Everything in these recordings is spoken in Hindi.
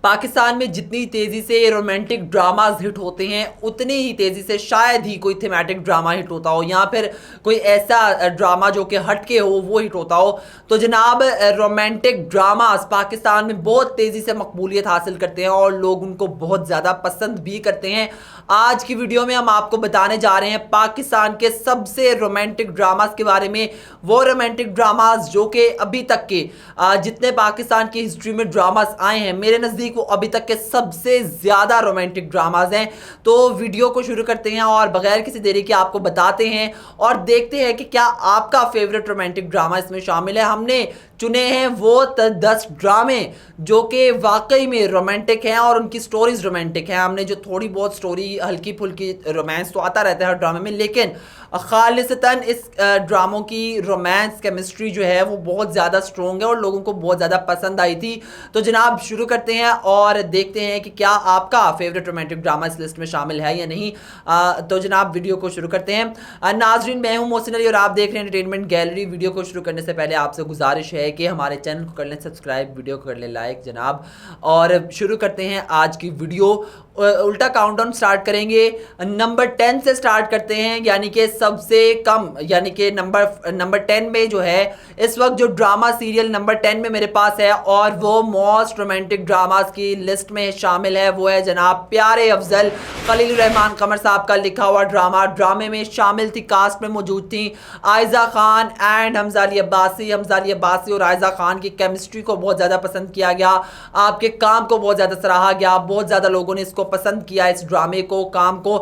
पाकिस्तान में जितनी तेज़ी से रोमांटिक ड्रामाज हिट होते हैं उतनी ही तेज़ी से शायद ही कोई थीमेटिक ड्रामा हिट होता हो या फिर कोई ऐसा ड्रामा जो कि हटके हो वो हिट होता हो। तो जनाब रोमांटिक ड्रामास पाकिस्तान में बहुत तेज़ी से मकबूलियत हासिल करते हैं और लोग उनको बहुत ज़्यादा पसंद भी करते हैं। आज की वीडियो में हम आपको बताने जा रहे हैं पाकिस्तान के सबसे रोमांटिक ड्रामास के बारे में, वो रोमांटिक ड्रामास जो कि अभी तक के जितने पाकिस्तान की हिस्ट्री में ड्रामास आए हैं मेरे नज़दीक वो अभी तक के सबसे ज़्यादा रोमांटिक ड्रामास हैं। तो वीडियो को शुरू करते हैं और बगैर किसी देरी के आपको बताते हैं और देखते हैं कि क्या आपका फेवरेट रोमांटिक ड्रामा इसमें शामिल है। हमने चुने हैं वो 10 ड्रामे जो कि वाकई में रोमांटिक हैं और उनकी स्टोरीज रोमांटिक हैं। हमने जो थोड़ी बहुत स्टोरी हल्की फुल्की रोमांस तो आता रहता है हर ड्रामे में, लेकिन खालिसतन इस ड्रामों की रोमांस केमिस्ट्री जो है वो बहुत ज़्यादा स्ट्रॉन्ग है और लोगों को बहुत ज़्यादा पसंद आई थी। तो जनाब शुरू करते हैं और देखते हैं कि क्या आपका फेवरेट रोमांटिक ड्रामा इस लिस्ट में शामिल है या नहीं। तो जनाब वीडियो को शुरू करते हैं। नाजरीन, मैं हूं मोहसिन अली और आप देख रहे हैं एंटरटेनमेंट गैलरी। वीडियो को शुरू करने से पहले आपसे गुजारिश है कि हमारे चैनल को कर लें सब्सक्राइब, वीडियो को कर लें लाइक जनाब। और शुरू करते हैं आज की वीडियो। उल्टा काउंटडाउन स्टार्ट करेंगे, नंबर 10 से स्टार्ट करते हैं, यानी कि सबसे कम, यानी कि नंबर 10 में जो है इस वक्त जो ड्रामा सीरियल नंबर 10 में मेरे पास है और वो मोस्ट रोमांटिक ड्रामास की लिस्ट में शामिल है, वो है जनाब प्यारे अफजल खलील रहमान कमर साहब का लिखा हुआ ड्रामा। ड्रामे में शामिल थी, कास्ट में मौजूद थी आयजा खान एंड हमजा अली अब्बासी। हमजा अली अब्बासी और आयजा खान की केमिस्ट्री को बहुत ज़्यादा पसंद किया गया, आपके काम को बहुत ज़्यादा सराहा गया, बहुत ज़्यादा लोगों ने इसको पसंद किया, इस ड्रामे को, काम को।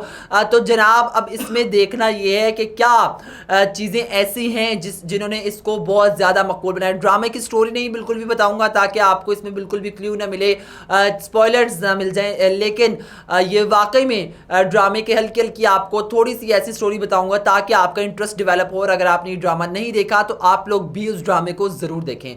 तो जनाब अब इसमें देखना यह है कि क्या चीज़ें ऐसी हैं जिन्होंने इसको बहुत ज़्यादा मकबूल बनाया। ड्रामे की स्टोरी नहीं बिल्कुल भी बताऊंगा ताकि आपको इसमें बिल्कुल भी क्लू ना मिले, स्पॉयलर्स ना मिल जाए, लेकिन ये वाकई में ड्रामे के हल्की हल्की आपको थोड़ी सी ऐसी स्टोरी बताऊंगा ताकि आपका इंटरेस्ट डेवलप हो और अगर आपने ये ड्रामा नहीं देखा तो आप लोग भी उस ड्रामे को ज़रूर देखें।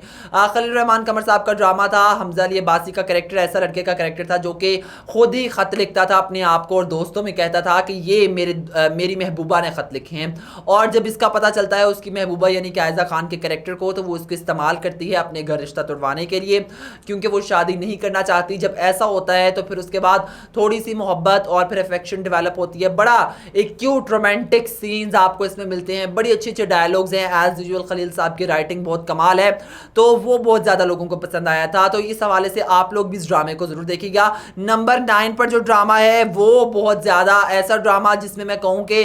खलील रहमान कमर साहब का ड्रामा था। हमजा अली अब्बासी का कैरेक्टर ऐसा लड़के का कैरेक्टर था जो कि खुद ही खत लिखता था अपने आप को और दोस्तों में कहता था कि ये मेरी महबूबा ने खत लिखे हैं, और जब इसका पता चलता है उसकी महबूबा यानी कि आयजा खान के कैरेक्टर को, तो वो उसको इस्तेमाल करती है अपने घर रिश्ता तुड़वाने के लिए क्योंकि वो शादी नहीं करना चाहती। जब ऐसा होता है तो फिर उसके बाद थोड़ी सी मोहब्बत और फिर अफेक्शन डेवलप होती है। बड़ा एक क्यूट रोमांटिक सीन्स आपको इसमें मिलते हैं, बड़ी अच्छे अच्छे डायलॉग्स हैं। एज यूजुअल खलील साहब की राइटिंग बहुत कमाल है, तो वो बहुत ज़्यादा लोगों को पसंद आया था। तो इस हवाले से आप लोग भी इस ड्रामे को ज़रूर देखिएगा। नंबर 9 पर जो ड्रामा है वो बहुत ज़्यादा ऐसा ड्रामा जिसमें मैं कहूँ कि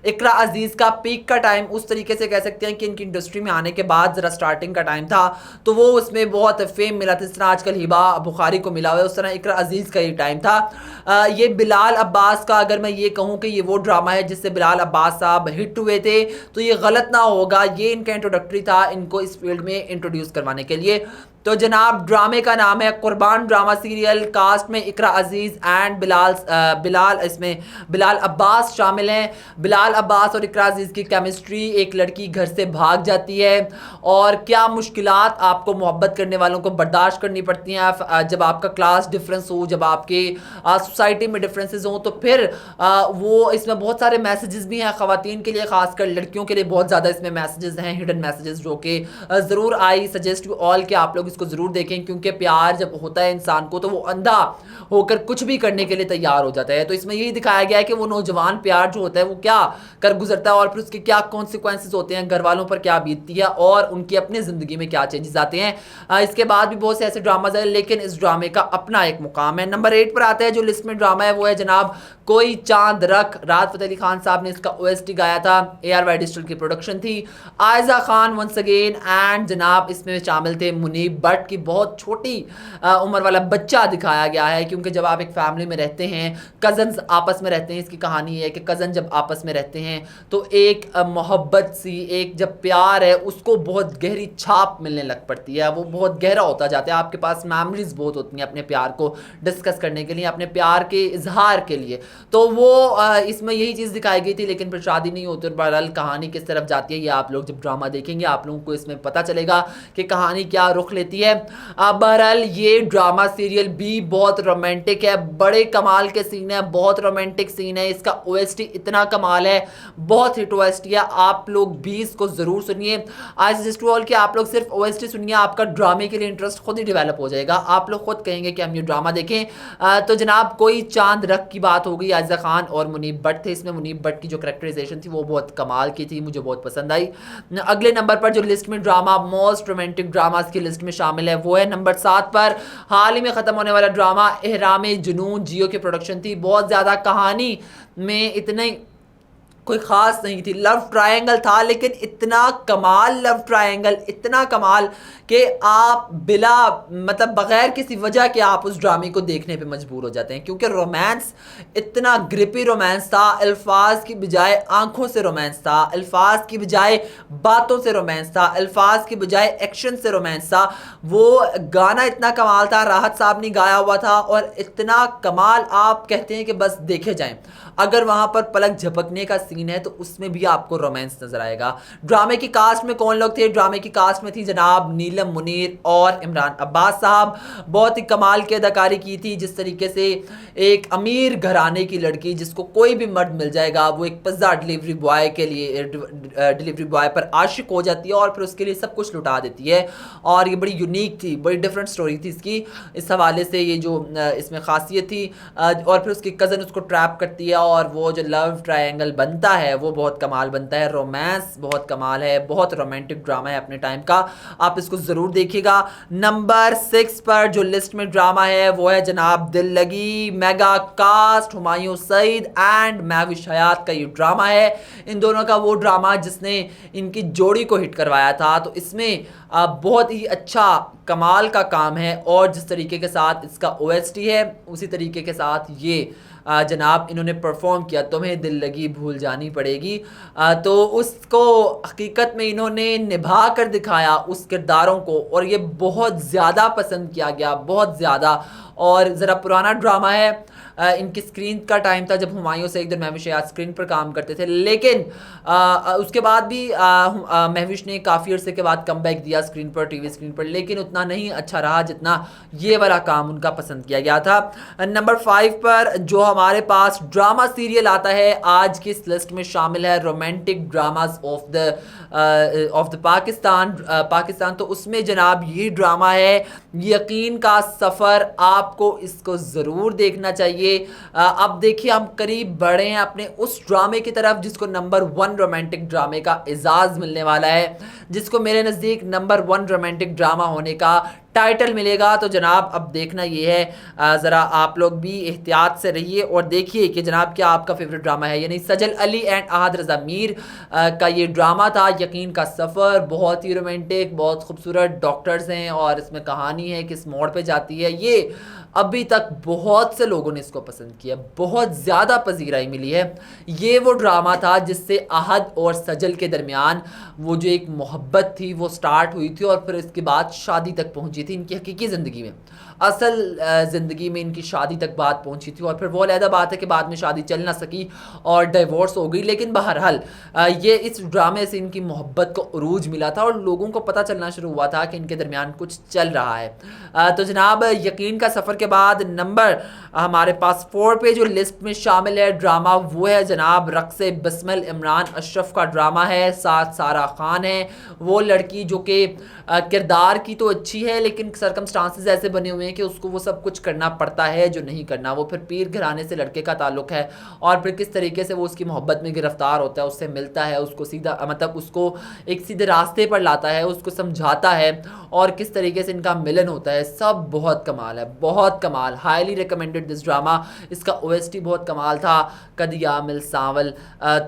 इकरा अजीज़ का पीक का टाइम उस तरीके से कह सकते हैं कि इनकी इंडस्ट्री में आने के बाद ज़रा स्टार्टिंग का टाइम था, तो वो उसमें बहुत फेम मिला था। जिस तरह आजकल हिबा बुखारी को मिला हुआ है उस तरह इकरा अजीज़ का ये टाइम था। ये बिलाल अब्बास का, अगर मैं ये कहूँ कि ये वो ड्रामा है जिससे बिलाल अब्बास साहब हिट हुए थे तो ये गलत ना होगा, ये इनका इंट्रोडक्टरी था इनको इस फील्ड में इंट्रोड्यूस करवाने के लिए। तो जनाब ड्रामे का नाम है कुर्बान ड्रामा सीरियल। कास्ट में इकरा अजीज़ एंड बिलाल अब्बास शामिल हैं। बिलाल अब्बास और इकरा अजीज़ की केमिस्ट्री, एक लड़की घर से भाग जाती है और क्या मुश्किलात आपको मोहब्बत करने वालों को बर्दाश्त करनी पड़ती हैं जब आपका क्लास डिफरेंस हो, जब आपके सोसाइटी में डिफरेंसेस हों। तो फिर वो इसमें बहुत सारे मैसेजेस भी हैं ख़वातीन के लिए, ख़ासकर लड़कियों के लिए बहुत ज़्यादा इसमें मैसेजेस हैं, हिडन मैसेजेस, जो कि ज़रूर आई सजेस्ट टू ऑल कि आप लोग इसको ज़रूर देखें क्योंकि प्यार जब होता है इंसान को तो वो अंधा होकर कुछ भी करने के लिए तैयार हो जाता है। तो इसमें यही दिखाया गया है कि वो नौजवान प्यार जो होता है वो क्या कर गुजरता है और फिर उसके क्या कॉन्सिक्वेंसेस होते हैं, घर वालों पर क्या बीतती है और उनकी अपनी ज़िंदगी में क्या चेंजेस आते हैं। इसके बाद भी बहुत से ऐसे ड्रामाज हैं लेकिन इस ड्रामे का अपना एक मुकाम है। नंबर 8 पर आता है जो लिस्ट में ड्रामा है वो है जनाब कोई चांद रख। राहत फ़तेह अली खान साहब ने इसका OST गाया था, ARY डिजिटल की प्रोडक्शन थी। Aiza Khan once again and जनाब इसमें शामिल थे मुनीब बट की बहुत छोटी उम्र वाला बच्चा दिखाया गया है क्योंकि जब आप एक फैमिली में रहते हैं, कज़न्स आपस में रहते हैं, इसकी कहानी है कि कज़न जब आपस में रहते हैं तो एक मोहब्बत सी, एक जब प्यार है उसको बहुत गहरी छाप मिलने लग पड़ती है, वो बहुत गहरा होता जाता है, आपके पास मेमोरीज बहुत होती हैं अपने प्यार को डिस्कस करने के लिए, अपने प्यार के इजहार के लिए। तो वो इसमें यही चीज़ दिखाई गई थी लेकिन फिर शादी नहीं होती और बहरहाल कहानी किस तरफ जाती है ये आप लोग जब ड्रामा देखेंगे आप लोगों को इसमें पता चलेगा कि कहानी क्या रुख लेती देती है। बहरहाल ये ड्रामा सीरियल भी बहुत रोमांटिक है, बड़े कमाल के सीन है, बहुत रोमांटिक सीन है, इसका ओएसटी इतना कमाल है, बहुत हिट ओएसटी है। आप लोग भी इसको ज़रूर सुनिए। आई सजेस्ट टू ऑल कि आप लोग सिर्फ ओएसटी सुनिए, आपका ड्रामे के लिए इंटरेस्ट खुद ही डेवलप हो जाएगा। आप लोग खुद कहेंगे कि हम ये ड्रामा देखें। तो जनाब कोई चांद रख की बात हो गई, आयजा खान और मुनीब भट्ट थे इसमें। मुनीब भट्ट की जो करैक्टराइजेशन थी वो बहुत कमाल की थी, मुझे बहुत पसंद आई। अगले नंबर पर जो लिस्ट में ड्रामा मोस्ट रोमांटिक ड्रामास की लिस्ट में शामिल है वो है नंबर 7 पर हाल ही में ख़त्म होने वाला ड्रामा एहराम जुनून। जियो की प्रोडक्शन थी, बहुत ज़्यादा कहानी में इतने कोई ख़ास नहीं थी, लव ट्रायंगल था लेकिन इतना कमाल लव ट्रायंगल, इतना कमाल कि आप बिला मतलब बग़ैर किसी वजह के आप उस ड्रामे को देखने पे मजबूर हो जाते हैं, क्योंकि रोमांस इतना ग्रिपी रोमांस था, अल्फाज की बजाय आंखों से रोमांस था, अल्फाज की बजाय बातों से रोमांस था, अल्फाज की बजाय एक्शन से रोमांस था। वो गाना इतना कमाल था, राहत साहब ने गाया हुआ था और इतना कमाल आप कहते हैं कि बस देखे जाएं। अगर वहाँ पर पलक झपकने का सीन है तो उसमें भी आपको रोमांस नजर आएगा। ड्रामे की कास्ट में कौन लोग थे? ड्रामे की कास्ट में थी जनाब नीलम मुनीर और इमरान अब्बास साहब। बहुत ही कमाल की अदाकारी की थी, जिस तरीके से एक अमीर घराने की लड़की जिसको कोई भी मर्द मिल जाएगा वो एक पिज़्ज़ा डिलीवरी बॉय के लिए डिलीवरी बॉय पर आशिक हो जाती है और फिर उसके लिए सब कुछ लुटा देती है। और ये बड़ी यूनिक थी, बड़ी डिफरेंट स्टोरी थी इसकी, इस हवाले से ये जो इसमें खासियत थी। और फिर उसकी कज़न उसको ट्रैप करती है और वो जो लव ट्रायंगल बनता है वो बहुत कमाल बनता है। रोमांस बहुत कमाल है, बहुत रोमांटिक ड्रामा है अपने टाइम का, आप इसको ज़रूर देखिएगा। नंबर 6 पर जो लिस्ट में ड्रामा है वो है जनाब Dillagi. Mega cast Humayun Saeed and Mehwish Hayat का ये ड्रामा है। इन दोनों का वो ड्रामा जिसने इनकी जोड़ी को हिट करवाया था। तो इसमें बहुत ही अच्छा कमाल का काम है और जिस तरीके के साथ इसका ओएसटी है उसी तरीके के साथ ये जनाब इन्होंने परफॉर्म किया, तुम्हें दिल लगी भूल जानी पड़ेगी। तो उसको हकीकत में इन्होंने निभा कर दिखाया उस किरदारों को और ये बहुत ज़्यादा पसंद किया गया, बहुत ज़्यादा। और ज़रा पुराना ड्रामा है, इनकी स्क्रीन का टाइम था जब हुमायूं सईद और महविश हयात स्क्रीन पर काम करते थे, लेकिन उसके बाद भी महविश ने काफ़ी अरसे के बाद कम बैक दिया स्क्रीन पर, टीवी स्क्रीन पर, लेकिन उतना नहीं अच्छा रहा जितना ये वाला काम उनका पसंद किया गया था। नंबर 5 पर जो हमारे पास ड्रामा सीरियल आता है आज की इस लिस्ट में शामिल है romantic dramas of the Pakistan. तो उसमें जनाब ये ड्रामा है यकीन का सफ़र, आपको इसको ज़रूर देखना चाहिए। अब देखिए हम करीब बढ़े हैं अपने उस ड्रामे की तरफ जिसको नंबर 1 रोमांटिक ड्रामे का एजाज़ मिलने वाला है, जिसको मेरे नज़दीक नंबर 1 रोमांटिक ड्रामा होने का टाइटल मिलेगा। तो जनाब अब देखना ये है, ज़रा आप लोग भी एहतियात से रहिए और देखिए कि जनाब क्या आपका फेवरेट ड्रामा है। यानी सजल अली एंड अहद रज़ा मीर का ये ड्रामा था यकीन का सफ़र। बहुत ही रोमांटिक, बहुत खूबसूरत डॉक्टर्स हैं और इसमें कहानी है किस मोड़ पे जाती है। ये अभी तक बहुत से लोगों ने इसको पसंद किया, बहुत ज़्यादा पजीराई मिली है। ये वो ड्रामा था जिससे अहद और सजल के दरमियान वो जो एक मोहब्बत थी वो स्टार्ट हुई थी और फिर इसके बाद शादी तक पहुंची थी इनकी हकीकी ज़िंदगी में, असल ज़िंदगी में इनकी शादी तक बात पहुंची थी। और फिर वो अलहदा बात है कि बाद में शादी चल ना सकी और डिवोर्स हो गई, लेकिन बहरहाल ये इस ड्रामे से इनकी मोहब्बत को उरूज मिला था और लोगों को पता चलना शुरू हुआ था कि इनके दरमियान कुछ चल रहा है। तो जनाब यकीन का सफ़र के बाद नंबर हमारे पास 4 पे जो लिस्ट में शामिल है ड्रामा वो है जनाब रक्से बिस्मिल। इमरान अशरफ का ड्रामा है, साथ सारा खान है। वो लड़की जो कि किरदार की तो अच्छी है लेकिन सरकमस्टांसेस ऐसे बने हुए हैं कि उसको वो सब कुछ करना पड़ता है जो नहीं करना। वो फिर पीर घराने से लड़के का ताल्लुक है और फिर किस तरीके से वो उसकी मोहब्बत में गिरफ्तार होता है, उससे मिलता है, उसको सीधा मतलब उसको एक सीधे रास्ते पर लाता है, उसको समझाता है और किस तरीके से इनका मिलन होता है। सब बहुत कमाल है, बहुत कमाल। Highly recommended this drama. इसका ओएसटी बहुत कमाल था, कदिया मिल सावल।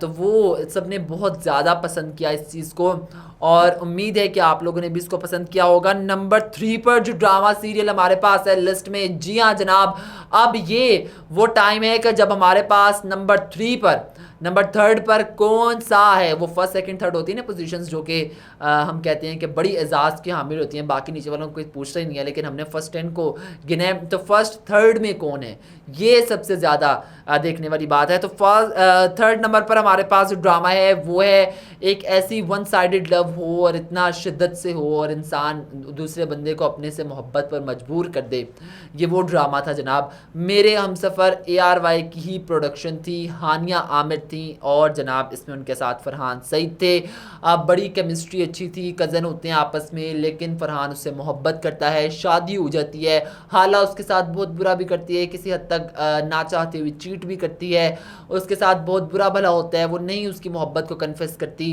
तो वो सब ने बहुत ज़्यादा पसंद किया इस चीज़ को और उम्मीद है कि आप लोगों ने भी इसको पसंद किया होगा। नंबर 3 पर जो ड्रामा सीरियल हमारे पास है लिस्ट में, जी हाँ जनाब, अब ये वो टाइम है कि जब हमारे पास नंबर 3 पर नंबर थर्ड पर कौन सा है, वो फर्स्ट सेकंड थर्ड होती है ना पोजीशंस, जो कि हम कहते हैं कि बड़ी एजाज़ की हामिल होती हैं, बाकी नीचे वालों को कोई पूछता ही नहीं है, लेकिन हमने फर्स्ट 10 को गिना है, तो फर्स्ट थर्ड में कौन है, ये सबसे ज़्यादा देखने वाली बात है। तो फर्स्ट थर्ड नंबर पर हमारे पास जो ड्रामा है वो है एक ऐसी वन साइडेड लव हो और इतना शिद्दत से हो और इंसान दूसरे बंदे को अपने से मोहब्बत पर मजबूर कर दे, ये वो ड्रामा था जनाब। मेरे हमसफ़र ARY की ही प्रोडक्शन थी, हानिया आमिर थी और जनाब इसमें उनके साथ फरहान सईद थे। बड़ी केमिस्ट्री अच्छी थी, कज़न होते हैं आपस में, लेकिन फरहान उससे मोहब्बत करता है, शादी हो जाती है, हाला उसके साथ बहुत बुरा भी करती है, किसी हद तक ना चाहते हुए चीट भी करती है, उसके साथ बहुत बुरा भला होता है, वो नहीं उसकी मोहब्बत को कन्फेस करती,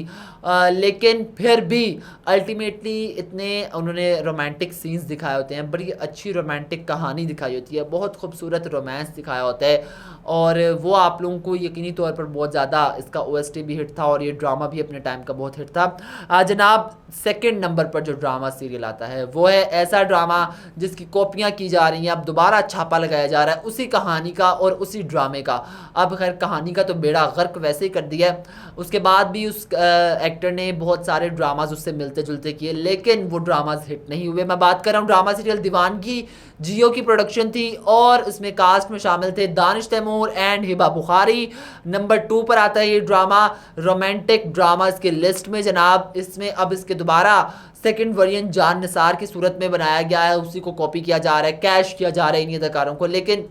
लेकिन फिर भी अल्टीमेटली इतने उन्होंने रोमांटिक सीन्स दिखाए होते हैं, बड़ी अच्छी रोमांटिक कहानी दिखाई होती है, बहुत खूबसूरत रोमांस दिखाया होता है और वो आप लोगों को यकीनी तौर पर बहुत ज़्यादा इसका OST भी हिट था और ये ड्रामा भी अपने टाइम का बहुत हिट था। जनाब सेकंड नंबर पर जो ड्रामा सीरियल आता है वो है ऐसा ड्रामा जिसकी कॉपियाँ की जा रही हैं, अब दोबारा छापा लगाया जा रहा है उसी कहानी का और उसी ड्रामे का। अब खैर कहानी का तो बेड़ा गर्क वैसे ही कर दिया है, उसके बाद भी उस एक्टर ने बहुत सारे ड्रामाज उससे मिलते जुलते किए, लेकिन वो ड्रामाज हिट नहीं हुए। मैं बात कर रहा हूँ ड्रामा सीरियल दीवानगी, जियो की प्रोडक्शन थी और उसमें कास्ट में शामिल थे दानिश तैमूर एंड हिबा बुखारी। नंबर 2 पर आता है ये ड्रामा रोमांटिक ड्रामास की लिस्ट में जनाब। इसमें अब इसके दोबारा सेकंड वर्जन जान निसार की सूरत में बनाया गया है, उसी को कॉपी किया जा रहा है, कैश किया जा रहा है इन अदाकारों को। लेकिन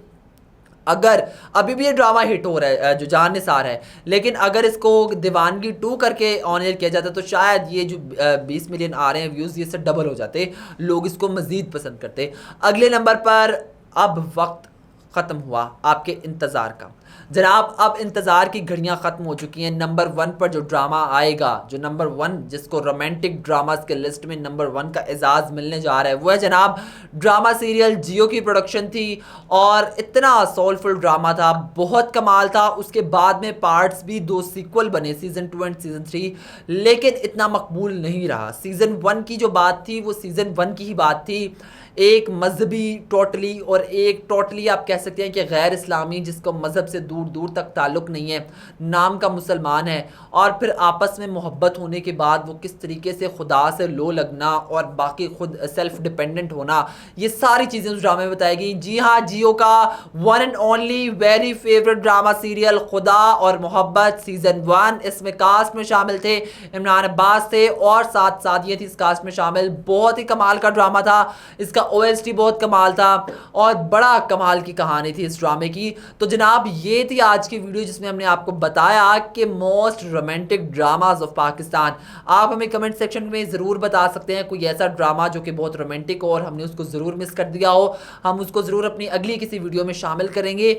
अगर अभी भी ये ड्रामा हिट हो रहा है जो जान निसार है, लेकिन अगर इसको दीवानगी 2 करके ऑन एयर किया जाता तो शायद ये जो 20 मिलियन आ रहे हैं व्यूज़, ये से डबल हो जाते, लोग इसको मज़ीद पसंद करते। अगले नंबर पर अब वक्त ख़त्म हुआ आपके इंतज़ार का जनाब, अब इंतज़ार की घड़ियां ख़त्म हो चुकी हैं। नंबर 1 पर जो ड्रामा आएगा, जो नंबर 1 जिसको रोमांटिक ड्रामास के लिस्ट में नंबर 1 का एजाज़ मिलने जा रहा है, वो है जनाब ड्रामा सीरियल जियो की प्रोडक्शन थी और इतना सोलफुल ड्रामा था, बहुत कमाल था। उसके बाद में पार्ट्स भी 2 सीक्वल बने, सीज़न 2 एंड सीज़न 3, लेकिन इतना मकबूल नहीं रहा। सीज़न 1 की जो बात थी वो सीज़न 1 की ही बात थी, एक मजहबी टोटली और एक टोटली आप कह सकते हैं कि गैर इस्लामी, जिसको मज़हब से दूर दूर तक ताल्लुक़ नहीं है, नाम का मुसलमान है, और फिर आपस में मोहब्बत होने के बाद वो किस तरीके से खुदा से लो लगना और बाकी खुद सेल्फ डिपेंडेंट होना, ये सारी चीज़ें उस ड्रामे में बताई गई। जी हाँ, जियो का one and only very favourite drama serial खुदा और मोहब्बत सीज़न 1। इसमें कास्ट में शामिल थे इमरान अब्बास थे और साथ साथ ये थी इस कास्ट में शामिल। बहुत ही कमाल का ड्रामा था, इसका OST बहुत कमाल था और बड़ा कमाल की कहानी थी इस ड्रामे की। तो जनाब ये थी आज की वीडियो जिसमें हमने आपको बताया कि most romantic dramas of Pakistan. आप हमें कमेंट सेक्शन में ज़रूर बता सकते हैं कोई ऐसा ड्रामा जो कि बहुत रोमांटिक हो और हमने उसको ज़रूर मिस कर दिया हो, हम उसको ज़रूर अपनी अगली किसी वीडियो में शामिल करेंगे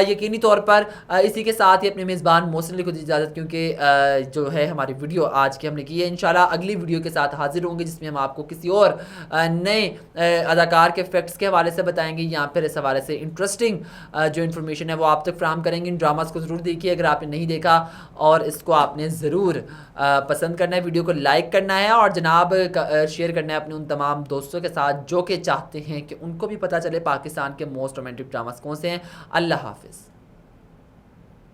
यकीनी तौर पर। इसी के साथ ही अपने मेज़बान मोहसिन को दी इजाज़त, क्योंकि जो है हमारी वीडियो आज की हमने की है। इंशाल्लाह अगली वीडियो के साथ हाजिर होंगे जिसमें हम आपको किसी और नए अदाकार के फैक्ट्स के हवाले से बताएंगे या फिर इस हवाले से इंटरेस्टिंग जो इन्फॉर्मेशन है वो आप तक फ्राहम करेंगे। इन ड्रामास को ज़रूर देखिए अगर आपने नहीं देखा, और इसको आपने ज़रूर पसंद करना है, वीडियो को लाइक करना है और जनाब शेयर करना है अपने उन तमाम दोस्तों के साथ जो कि चाहते हैं कि उनको भी पता चले पाकिस्तान के मोस्ट रोमांटिक ड्रामास कौन से हैं। अल्लाह हाफिज़।